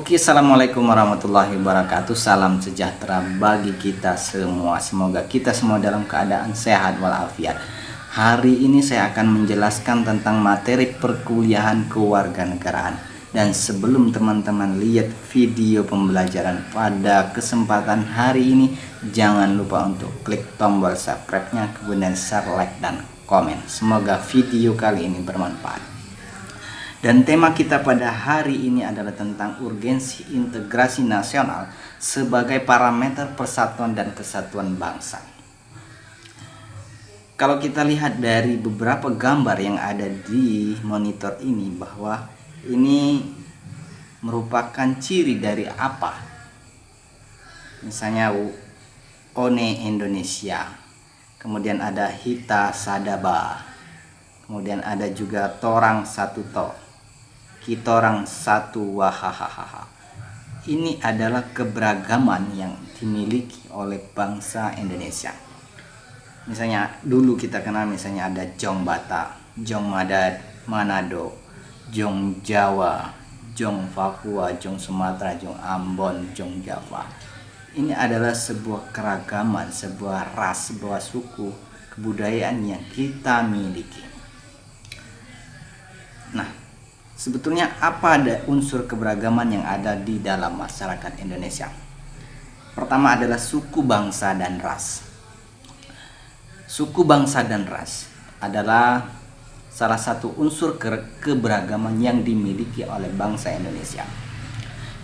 Oke, assalamualaikum warahmatullahi wabarakatuh. Salam sejahtera bagi kita semua. Semoga kita semua dalam keadaan sehat walafiat. Hari ini saya akan menjelaskan tentang materi perkuliahan kewarganegaraan. Dan sebelum teman-teman lihat video pembelajaran pada kesempatan hari ini, jangan lupa untuk klik tombol subscribe-nya, kemudian share, like, dan komen. Semoga video kali ini bermanfaat. Dan tema kita pada hari ini adalah tentang urgensi integrasi nasional sebagai parameter persatuan dan kesatuan bangsa. Kalau kita lihat dari beberapa gambar yang ada di monitor ini, bahwa ini merupakan ciri dari apa? Misalnya One Indonesia, kemudian ada Hita Sadaba, kemudian ada juga Torang Satu To, Kitorang Satu Wahahaha. Ini adalah keberagaman yang dimiliki oleh bangsa Indonesia. Misalnya dulu kita kenal, misalnya ada Jong Batak, Jong Manado, Jong Jawa, Jong Papua, Jong Sumatera, Jong Ambon, Jong Java. Ini adalah sebuah keragaman, sebuah ras, sebuah suku, kebudayaan yang kita miliki. Nah, sebetulnya apa ada unsur keberagaman yang ada di dalam masyarakat Indonesia? Pertama adalah suku, bangsa, dan ras. Suku, bangsa, dan ras adalah salah satu unsur keberagaman yang dimiliki oleh bangsa Indonesia.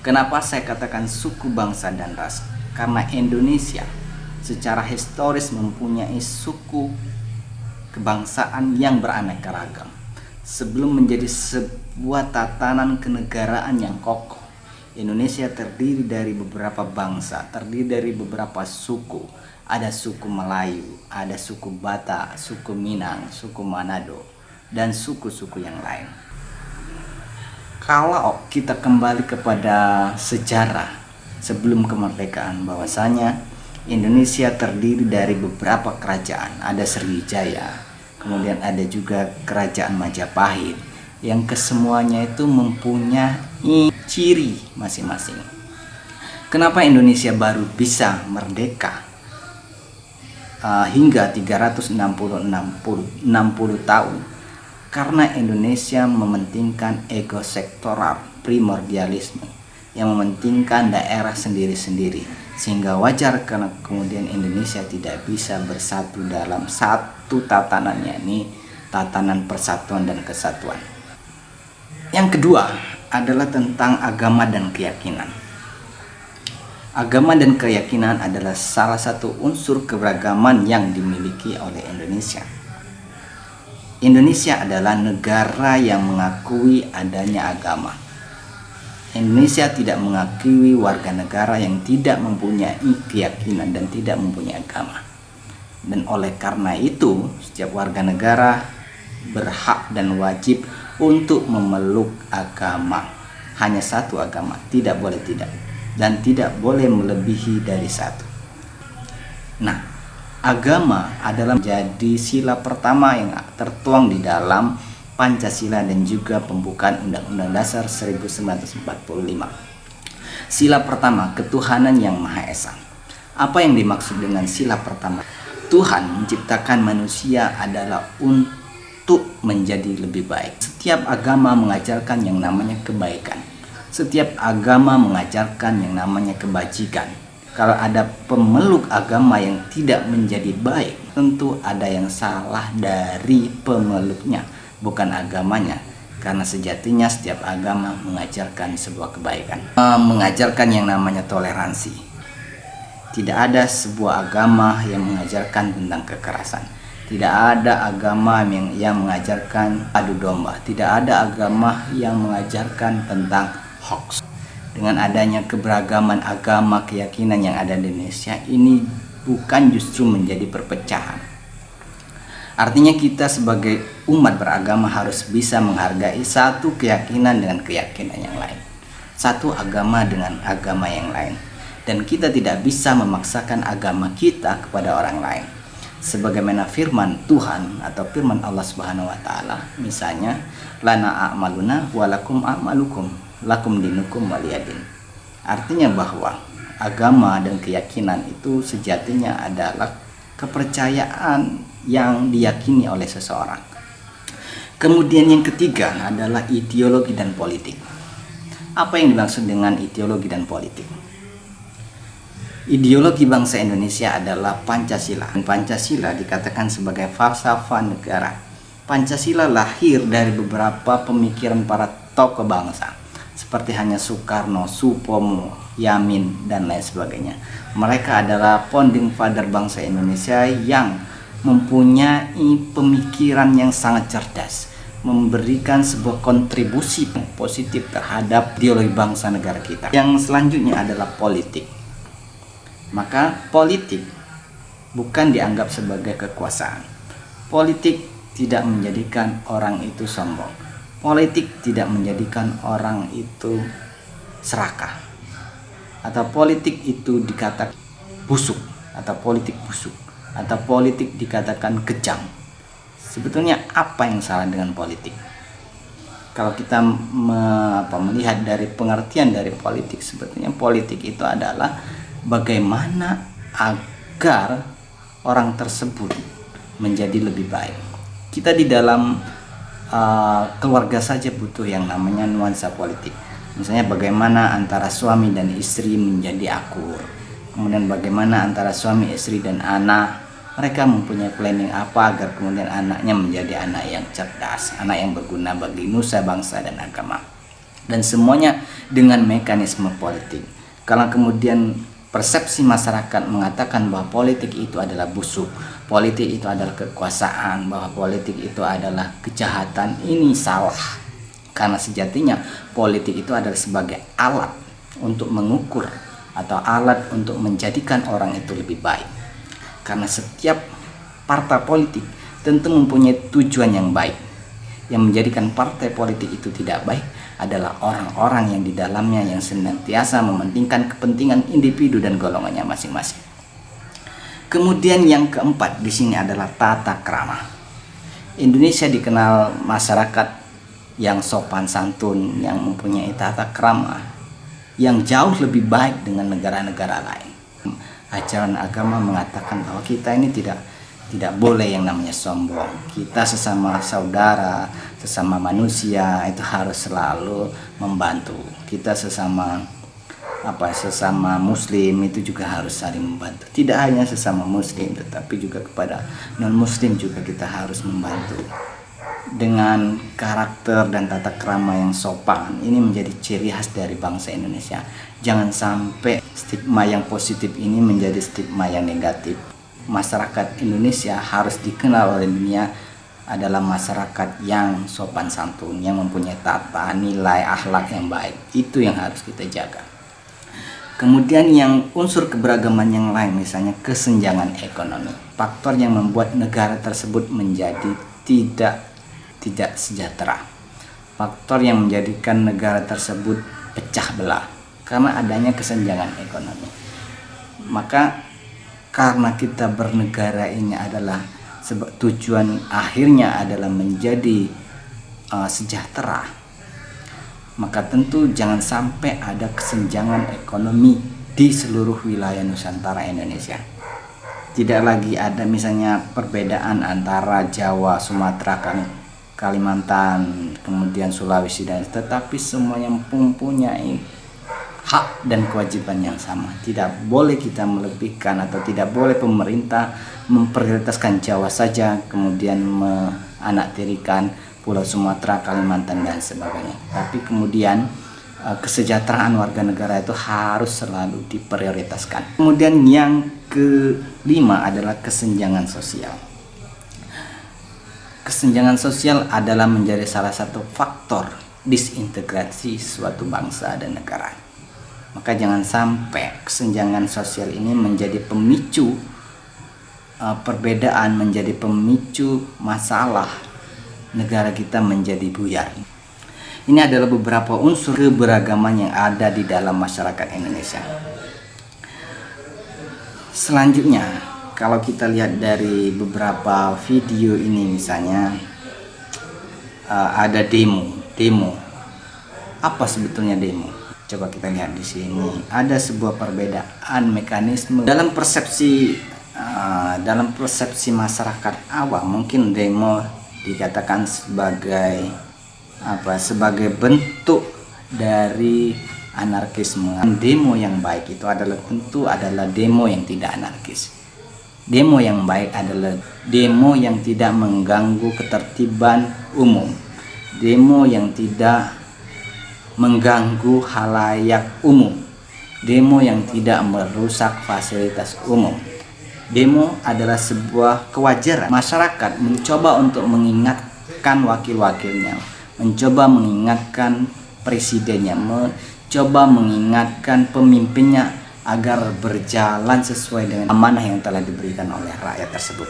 Kenapa saya katakan suku, bangsa, dan ras? Karena Indonesia secara historis mempunyai suku kebangsaan yang beraneka ragam. Sebelum menjadi sebuah tatanan kenegaraan yang kokoh, Indonesia terdiri dari beberapa bangsa, terdiri dari beberapa suku. Ada suku Melayu, ada suku Batak, suku Minang, suku Manado, dan suku-suku yang lain. Kalau kita kembali kepada sejarah sebelum kemerdekaan, bahwasanya Indonesia terdiri dari beberapa kerajaan. Ada Sriwijaya, kemudian ada juga kerajaan Majapahit, yang kesemuanya itu mempunyai ciri masing-masing. Kenapa Indonesia baru bisa merdeka hingga 360 tahun? Karena Indonesia mementingkan ego sektoral primordialisme, yang mementingkan daerah sendiri-sendiri, sehingga wajar karena kemudian Indonesia tidak bisa bersatu dalam satu tatanan, yakni tatanan persatuan dan kesatuan. Yang kedua adalah tentang agama dan keyakinan. Agama dan keyakinan adalah salah satu unsur keberagaman yang dimiliki oleh Indonesia. Indonesia adalah negara yang mengakui adanya agama. Indonesia tidak mengakui warga negara yang tidak mempunyai keyakinan dan tidak mempunyai agama. Dan oleh karena itu, setiap warga negara berhak dan wajib untuk memeluk agama. Hanya satu agama, tidak boleh tidak, dan tidak boleh melebihi dari satu. Nah, agama adalah menjadi sila pertama yang tertuang di dalam Pancasila dan juga pembukaan Undang-Undang Dasar 1945. Sila pertama, ketuhanan yang Maha Esa. Apa yang dimaksud dengan sila pertama? Tuhan menciptakan manusia adalah untuk menjadi lebih baik. Setiap agama mengajarkan yang namanya kebaikan. Setiap agama mengajarkan yang namanya kebajikan. Kalau ada pemeluk agama yang tidak menjadi baik, tentu ada yang salah dari pemeluknya, bukan agamanya. Karena sejatinya setiap agama mengajarkan sebuah kebaikan, mengajarkan yang namanya toleransi. Tidak ada sebuah agama yang mengajarkan tentang kekerasan. Tidak ada agama yang mengajarkan adu domba. Tidak ada agama yang mengajarkan tentang hoax. Dengan adanya keberagaman agama, keyakinan yang ada di Indonesia ini bukan justru menjadi perpecahan. Artinya kita sebagai umat beragama harus bisa menghargai satu keyakinan dengan keyakinan yang lain, satu agama dengan agama yang lain, dan kita tidak bisa memaksakan agama kita kepada orang lain. Sebagaimana firman Tuhan atau firman Allah Subhanahu wa taala, misalnya lana a'maluna walakum a'malukum. lakum dinukum waliyadin. Artinya bahwa agama dan keyakinan itu sejatinya adalah kepercayaan yang diyakini oleh seseorang. Kemudian yang ketiga adalah ideologi dan politik. Apa yang dimaksud dengan ideologi dan politik? Ideologi bangsa Indonesia adalah Pancasila. Pancasila dikatakan sebagai falsafah negara. Pancasila lahir dari beberapa pemikiran para tokoh bangsa, seperti hanya Soekarno, Supomo, Yamin, dan lain sebagainya. Mereka adalah founding father bangsa Indonesia yang mempunyai pemikiran yang sangat cerdas, memberikan sebuah kontribusi positif terhadap ideologi bangsa negara kita. Yang selanjutnya adalah politik. Maka politik bukan dianggap sebagai kekuasaan. Politik tidak menjadikan orang itu sombong. Politik tidak menjadikan orang itu serakah. Atau politik itu dikatakan busuk, atau politik busuk, atau politik dikatakan kejam. Sebetulnya apa yang salah dengan politik? Kalau kita melihat dari pengertian dari politik, sebetulnya politik itu adalah bagaimana agar orang tersebut menjadi lebih baik. Kita di dalam keluarga saja butuh yang namanya nuansa politik. Misalnya bagaimana antara suami dan istri menjadi akur. Kemudian bagaimana antara suami, istri, dan anak, mereka mempunyai planning apa agar kemudian anaknya menjadi anak yang cerdas, anak yang berguna bagi nusa, bangsa, dan agama. Dan semuanya dengan mekanisme politik. Kalau kemudian persepsi masyarakat mengatakan bahwa politik itu adalah busuk, politik itu adalah kekuasaan, bahwa politik itu adalah kejahatan, ini salah. Karena sejatinya politik itu adalah sebagai alat untuk mengukur atau alat untuk menjadikan orang itu lebih baik. Karena setiap partai politik tentu mempunyai tujuan yang baik. Yang menjadikan partai politik itu tidak baik adalah orang-orang yang di dalamnya yang senantiasa mementingkan kepentingan individu dan golongannya masing-masing. Kemudian yang keempat di sini adalah tata krama. Indonesia dikenal masyarakat yang sopan santun, yang mempunyai tata krama yang jauh lebih baik dengan negara-negara lain. Ajaran agama mengatakan bahwa kita ini tidak boleh yang namanya sombong. Kita sesama saudara, sesama manusia itu harus selalu membantu. Kita sesama muslim itu juga harus saling membantu. Tidak hanya sesama muslim, tetapi juga kepada non muslim juga kita harus membantu. Dengan karakter dan tata krama yang sopan, ini menjadi ciri khas dari bangsa Indonesia. Jangan sampai stigma yang positif ini menjadi stigma yang negatif. Masyarakat Indonesia harus dikenal oleh dunia adalah masyarakat yang sopan santun, yang mempunyai tata nilai akhlak yang baik. Itu yang harus kita jaga. Kemudian yang unsur keberagaman yang lain, misalnya kesenjangan ekonomi, faktor yang membuat negara tersebut menjadi tidak sejahtera, faktor yang menjadikan negara tersebut pecah belah karena adanya kesenjangan ekonomi. Maka karena kita bernegara ini adalah tujuan akhirnya adalah menjadi sejahtera, maka tentu jangan sampai ada kesenjangan ekonomi di seluruh wilayah Nusantara Indonesia. Tidak lagi ada misalnya perbedaan antara Jawa, Sumatera, Kalimantan, kemudian Sulawesi, tetapi semuanya mempunyai hak dan kewajiban yang sama. Tidak boleh kita melebihkan atau tidak boleh pemerintah memprioritaskan Jawa saja kemudian menanaktirikan Pulau Sumatera, Kalimantan, dan sebagainya. Tapi kemudian kesejahteraan warga negara itu harus selalu diprioritaskan. Kemudian yang kelima adalah kesenjangan sosial. Kesenjangan sosial adalah menjadi salah satu faktor disintegrasi suatu bangsa dan negara. Maka jangan sampai kesenjangan sosial ini menjadi pemicu perbedaan, menjadi pemicu masalah negara kita menjadi buyar. Ini adalah beberapa unsur keberagaman yang ada di dalam masyarakat Indonesia. Selanjutnya, kalau kita lihat dari beberapa video ini, misalnya ada demo Apa sebetulnya demo? Coba kita lihat di sini. Ada sebuah perbedaan mekanisme dalam persepsi masyarakat awam. Mungkin demo dikatakan sebagai sebagai bentuk dari anarkisme. Demo yang baik itu adalah demo yang tidak anarkis. Demo yang baik adalah demo yang tidak mengganggu ketertiban umum, demo yang tidak mengganggu halayak umum, demo yang tidak merusak fasilitas umum. Demo adalah sebuah kewajaran. Masyarakat mencoba untuk mengingatkan wakil-wakilnya, mencoba mengingatkan presidennya, mencoba mengingatkan pemimpinnya agar berjalan sesuai dengan amanah yang telah diberikan oleh rakyat tersebut.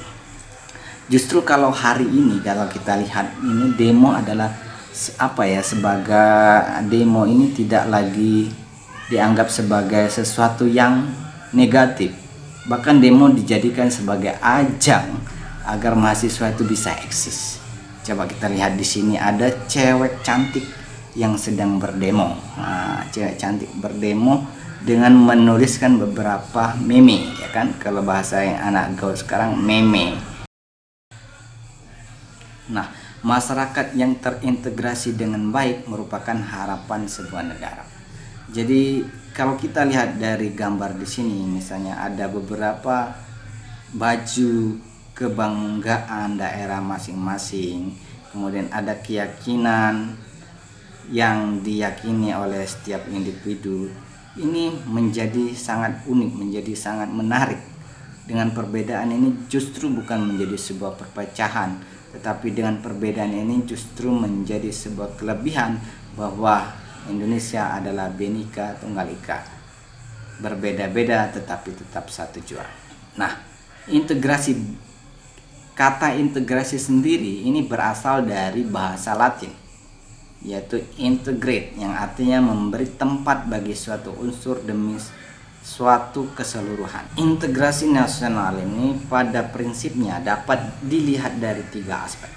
Justru kalau hari ini, kalau kita lihat ini, demo adalah sebagai demo ini tidak lagi dianggap sebagai sesuatu yang negatif. Bahkan demo dijadikan sebagai ajang agar mahasiswa itu bisa eksis. Coba kita lihat di sini, ada cewek cantik yang sedang berdemo. Cewek cantik berdemo dengan menuliskan beberapa meme, ya kan, kalau bahasa yang anak gaul sekarang, meme. Nah, masyarakat yang terintegrasi dengan baik merupakan harapan sebuah negara. Jadi kalau kita lihat dari gambar di sini, misalnya ada beberapa baju kebanggaan daerah masing-masing, kemudian ada keyakinan yang diyakini oleh setiap individu. Ini menjadi sangat unik, menjadi sangat menarik. Dengan perbedaan ini justru bukan menjadi sebuah perpecahan, tetapi dengan perbedaan ini justru menjadi sebuah kelebihan bahwa Indonesia adalah Bhinneka Tunggal Ika, berbeda-beda tetapi tetap satu jua. Nah, kata integrasi sendiri ini berasal dari bahasa Latin, yaitu integrate, yang artinya memberi tempat bagi suatu unsur demi suatu keseluruhan. Integrasi nasional ini pada prinsipnya dapat dilihat dari 3 aspek.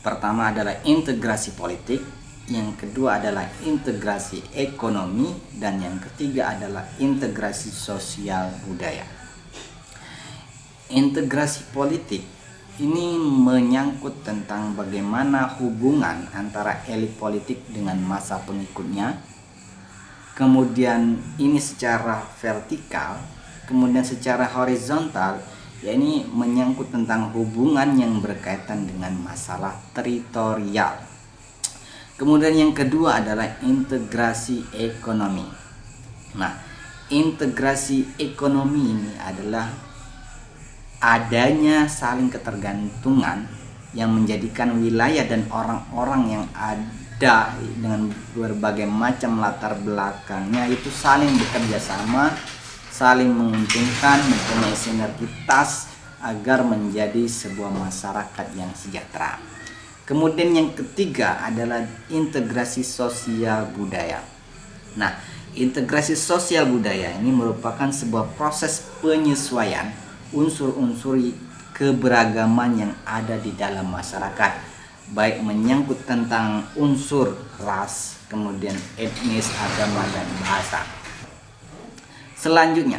Pertama adalah integrasi politik, yang kedua adalah integrasi ekonomi, dan yang ketiga adalah integrasi sosial budaya. Integrasi politik ini menyangkut tentang bagaimana hubungan antara elit politik dengan massa pengikutnya. Kemudian ini secara vertikal, kemudian secara horizontal, yakni menyangkut tentang hubungan yang berkaitan dengan masalah teritorial. Kemudian yang kedua adalah integrasi ekonomi. Nah, integrasi ekonomi ini adalah adanya saling ketergantungan yang menjadikan wilayah dan orang-orang yang ada dengan berbagai macam latar belakangnya itu saling bekerja sama, saling menguntungkan, mempunyai sinergitas agar menjadi sebuah masyarakat yang sejahtera. Kemudian yang ketiga adalah integrasi sosial budaya. Nah, integrasi sosial budaya ini merupakan sebuah proses penyesuaian unsur-unsur keberagaman yang ada di dalam masyarakat, baik menyangkut tentang unsur ras, kemudian etnis, agama, dan bahasa. Selanjutnya,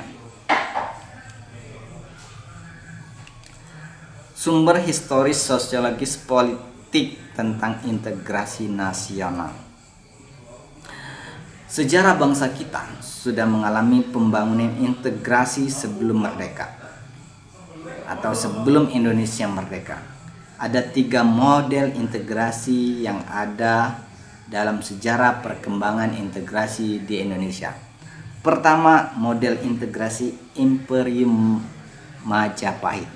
sumber historis sosiologis politik tentang integrasi nasional. Sejarah bangsa kita sudah mengalami pembangunan integrasi sebelum merdeka atau sebelum Indonesia merdeka. Ada 3 model integrasi yang ada dalam sejarah perkembangan integrasi di Indonesia. Pertama, model integrasi Imperium Majapahit.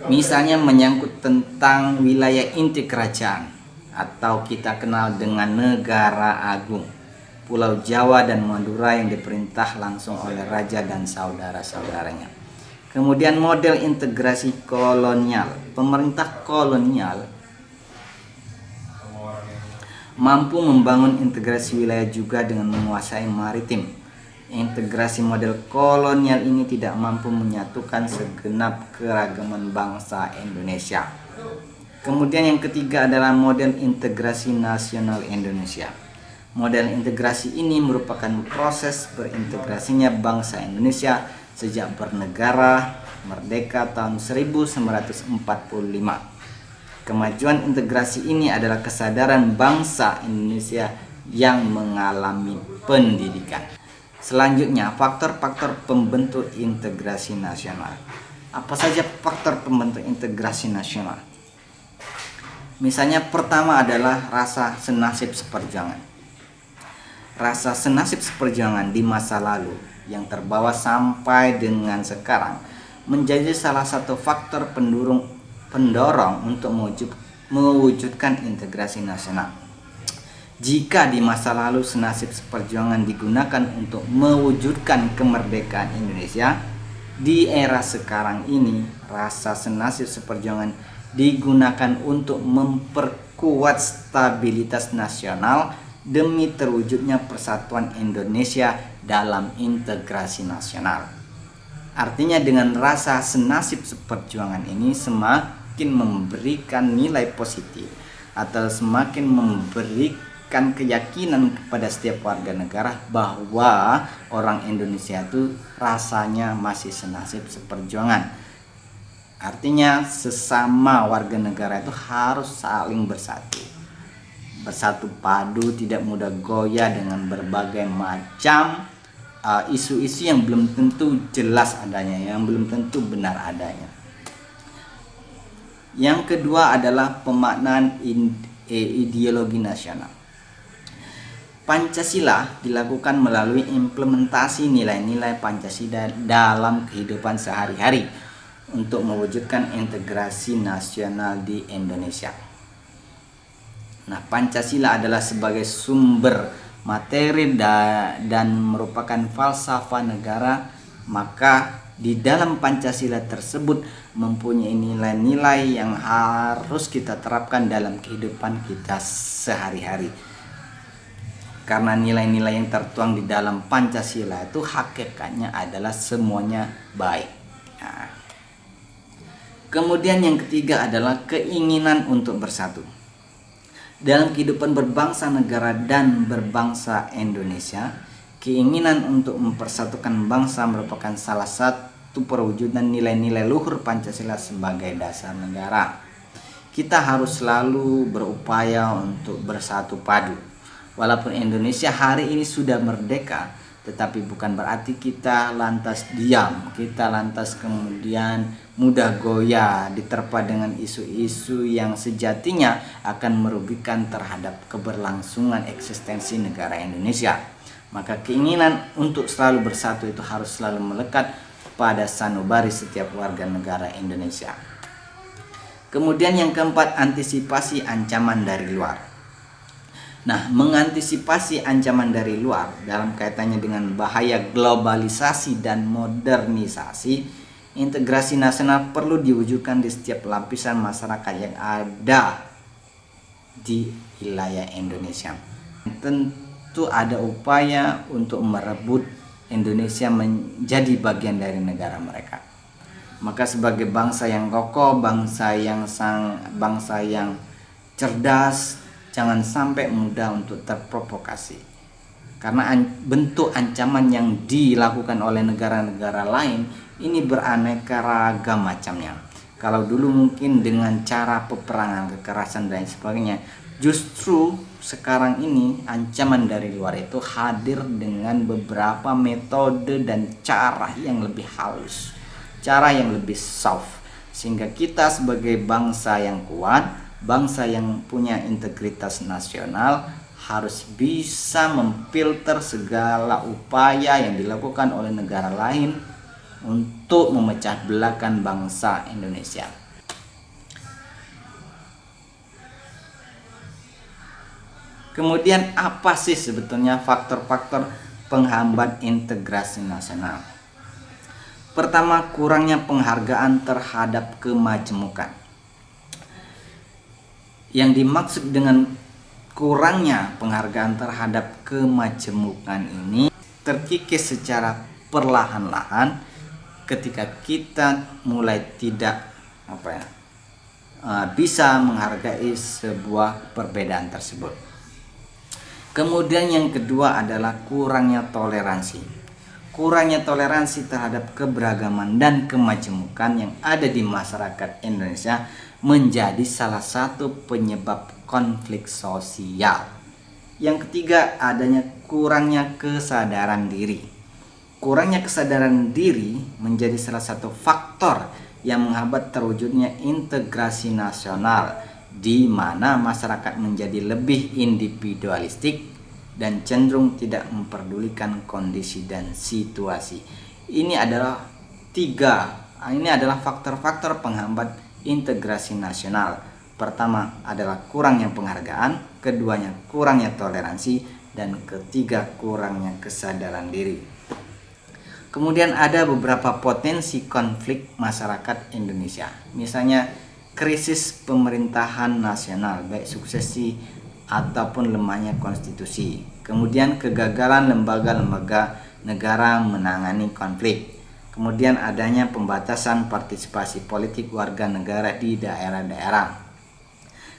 Misalnya menyangkut tentang wilayah inti kerajaan atau kita kenal dengan negara agung, Pulau Jawa dan Madura yang diperintah langsung oleh raja dan saudara-saudaranya. Kemudian model integrasi kolonial. Pemerintah kolonial mampu membangun integrasi wilayah juga dengan menguasai maritim. Integrasi model kolonial ini tidak mampu menyatukan segenap keragaman bangsa Indonesia. Kemudian yang ketiga adalah model integrasi nasional Indonesia. Model integrasi ini merupakan proses berintegrasinya bangsa Indonesia sejak bernegara merdeka tahun 1945. Kemajuan integrasi ini adalah kesadaran bangsa Indonesia yang mengalami pendidikan. Selanjutnya, faktor-faktor pembentuk integrasi nasional. Apa saja faktor pembentuk integrasi nasional? Misalnya pertama adalah rasa senasib seperjuangan. Rasa senasib seperjuangan di masa lalu yang terbawa sampai dengan sekarang menjadi salah satu faktor pendorong untuk mewujudkan integrasi nasional. Jika di masa lalu senasib seperjuangan digunakan untuk mewujudkan kemerdekaan Indonesia, di era sekarang ini rasa senasib seperjuangan digunakan untuk memperkuat stabilitas nasional demi terwujudnya persatuan Indonesia dalam integrasi nasional. Artinya dengan rasa senasib seperjuangan ini semakin memberikan nilai positif atau semakin memberikan keyakinan kepada setiap warga negara bahwa orang Indonesia itu rasanya masih senasib seperjuangan. Artinya sesama warga negara itu harus saling bersatu padu, tidak mudah goyah dengan berbagai macam isu-isu yang belum tentu jelas adanya, yang belum tentu benar adanya. Yang kedua adalah pemaknaan ideologi nasional. Pancasila dilakukan melalui implementasi nilai-nilai Pancasila dalam kehidupan sehari-hari untuk mewujudkan integrasi nasional di Indonesia. Nah, Pancasila adalah sebagai sumber materi dan merupakan falsafah negara, maka di dalam Pancasila tersebut mempunyai nilai-nilai yang harus kita terapkan dalam kehidupan kita sehari-hari. Karena nilai-nilai yang tertuang di dalam Pancasila itu hakikatnya adalah semuanya baik. Nah, kemudian yang ketiga adalah keinginan untuk bersatu. Dalam kehidupan berbangsa negara dan berbangsa Indonesia, keinginan untuk mempersatukan bangsa merupakan salah satu perwujudan nilai-nilai luhur Pancasila sebagai dasar negara. Kita harus selalu berupaya untuk bersatu padu. Walaupun Indonesia hari ini sudah merdeka, tetapi bukan berarti kita lantas diam, kita lantas kemudian mudah goyah diterpa dengan isu-isu yang sejatinya akan merugikan terhadap keberlangsungan eksistensi negara Indonesia. Maka keinginan untuk selalu bersatu itu harus selalu melekat pada sanubari setiap warga negara Indonesia. Kemudian yang keempat, antisipasi ancaman dari luar. Nah, mengantisipasi ancaman dari luar dalam kaitannya dengan bahaya globalisasi dan modernisasi, integrasi nasional perlu diwujudkan di setiap lapisan masyarakat yang ada di wilayah Indonesia. Tentu ada upaya untuk merebut Indonesia menjadi bagian dari negara mereka. Maka sebagai bangsa yang kokoh, bangsa yang cerdas, jangan sampai mudah untuk terprovokasi. Karena bentuk ancaman yang dilakukan oleh negara-negara lain ini beraneka ragam macamnya. Kalau dulu mungkin dengan cara peperangan, kekerasan dan sebagainya, justru sekarang ini ancaman dari luar itu hadir dengan beberapa metode dan cara yang lebih halus, cara yang lebih soft, sehingga kita sebagai bangsa yang kuat, bangsa yang punya integritas nasional harus bisa memfilter segala upaya yang dilakukan oleh negara lain untuk memecah belahkan bangsa Indonesia. Kemudian apa sih sebetulnya faktor-faktor penghambat integrasi nasional? Pertama, kurangnya penghargaan terhadap kemajemukan. Yang dimaksud dengan kurangnya penghargaan terhadap kemajemukan ini terkikis secara perlahan-lahan ketika kita mulai tidak bisa menghargai sebuah perbedaan tersebut. Kemudian yang kedua adalah kurangnya toleransi. Kurangnya toleransi terhadap keberagaman dan kemajemukan yang ada di masyarakat Indonesia menjadi salah satu penyebab konflik sosial. Yang ketiga, adanya kurangnya kesadaran diri. Kurangnya kesadaran diri menjadi salah satu faktor yang menghambat terwujudnya integrasi nasional, di mana masyarakat menjadi lebih individualistik dan cenderung tidak memperdulikan kondisi dan situasi. Ini adalah faktor-faktor penghambat integrasi nasional. Pertama adalah kurangnya penghargaan, keduanya kurangnya toleransi, dan ketiga kurangnya kesadaran diri. Kemudian ada beberapa potensi konflik masyarakat Indonesia. Misalnya krisis pemerintahan nasional, baik suksesi ataupun lemahnya konstitusi. Kemudian kegagalan lembaga-lembaga negara menangani konflik. Kemudian adanya pembatasan partisipasi politik warga negara di daerah-daerah.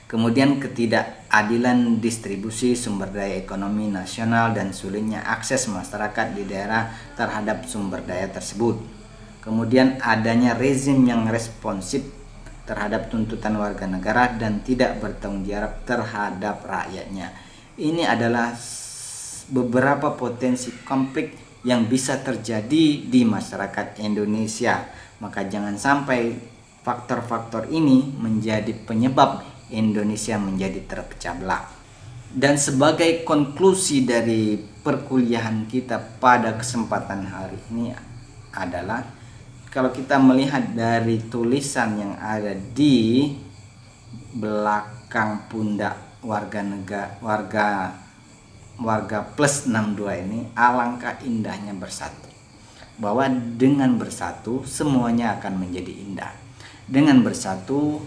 Kemudian ketidakadilan distribusi sumber daya ekonomi nasional dan sulitnya akses masyarakat di daerah terhadap sumber daya tersebut. Kemudian adanya rezim yang responsif terhadap tuntutan warga negara dan tidak bertanggung jawab terhadap rakyatnya. Ini adalah beberapa potensi konflik yang bisa terjadi di masyarakat Indonesia. Maka jangan sampai faktor-faktor ini menjadi penyebab Indonesia menjadi terpecah belah. Dan sebagai konklusi dari perkuliahan kita pada kesempatan hari ini adalah, kalau kita melihat dari tulisan yang ada di belakang pundak warga plus 62 ini, alangkah indahnya bersatu. Bahwa dengan bersatu semuanya akan menjadi indah. Dengan bersatu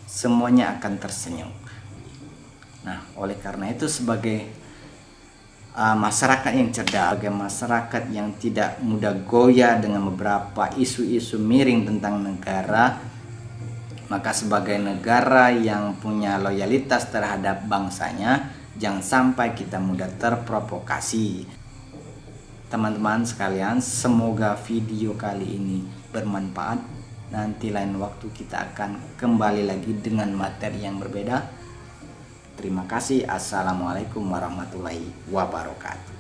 semuanya akan tersenyum. Nah, oleh karena itu sebagai masyarakat yang cerdas, sebagai masyarakat yang tidak mudah goyah dengan beberapa isu-isu miring tentang negara, maka sebagai negara yang punya loyalitas terhadap bangsanya, jangan sampai kita mudah terprovokasi. Teman-teman sekalian, semoga video kali ini bermanfaat. Nanti lain waktu kita akan kembali lagi dengan materi yang berbeda. Terima kasih. Assalamualaikum warahmatullahi wabarakatuh.